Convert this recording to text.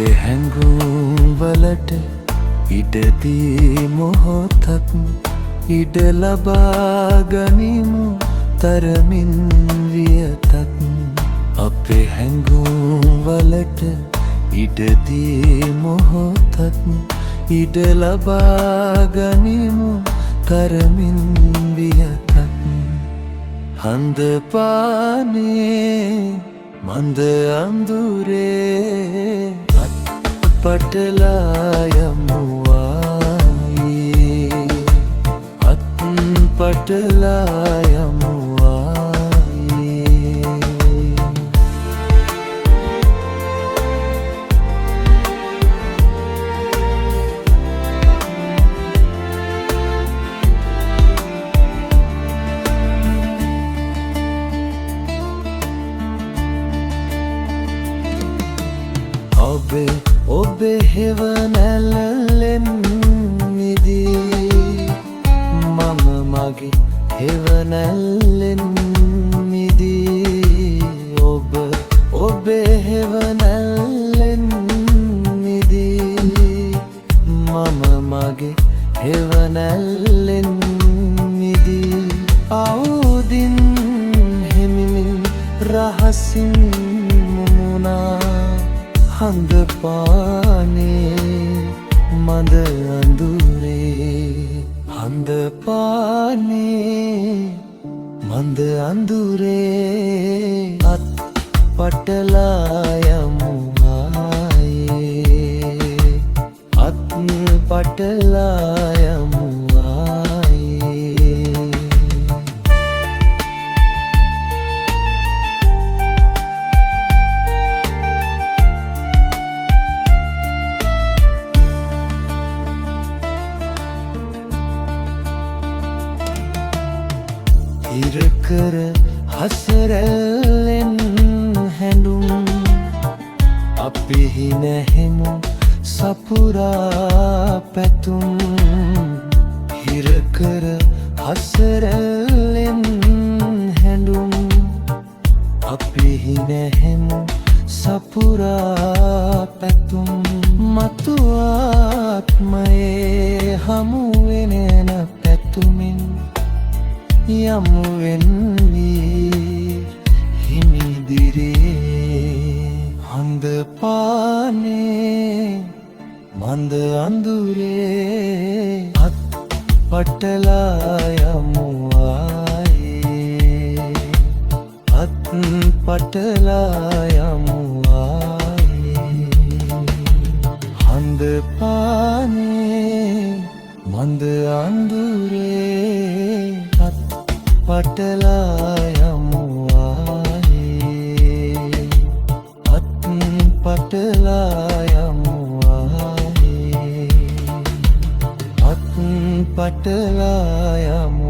අපේ හැඟුම් වලට ඉඩදී මොහොතක් ඉඩ ලබා ගනිමු තරමින් වියතක්. අපේ හැඟුම් වලට ඉඩදී මොහොතක් ඉඩ ලබා ගනිමු තරමින් වියතක්. හඳ පානේ මන්ද අඳුරේ පටලා යමු ආයේ අත් පටලා යමු ආයේ. ඔබේ හෙවණැල්ලෙන් මිදී මම මගේ හෙවණැල්ලෙන් මිදී. ඔබේ හෙවණැල්ලෙන් මිදී මම මගේ හෙවණැල්ලෙන් මිදී. අවුදින් හිමිමින් රහසින් මුමුණා හඳ පානේ මඳ අඳුරේ. හඳ පානේ මඳ අඳුරේ අත් පටලා යමු ආයේ අත් පටලා යමු ආයේ. ඉරකර හසරැල්ලෙන් හැඬුම් අපි හිනැහෙමු සපුරා පැතුම්. ඉරකර හසරැල්ලෙන් හැඬුම් අපි හිනැහෙමු සපුරා පැතුම්. මතු ආත්මයේ හමුවෙන පැතුමින් යමු වෙන්වී හිමිදිරේ. හඳ පානේ මඳ අඳුරේ අත් පටලා යමු ආයේ අත් පටලා යමු ආයේ. හඳ පානේ මඳ අඳුරේ අත් පටලා යමු ආයේ අත් පටලා යමු ආයේ අත් පටලා යමු.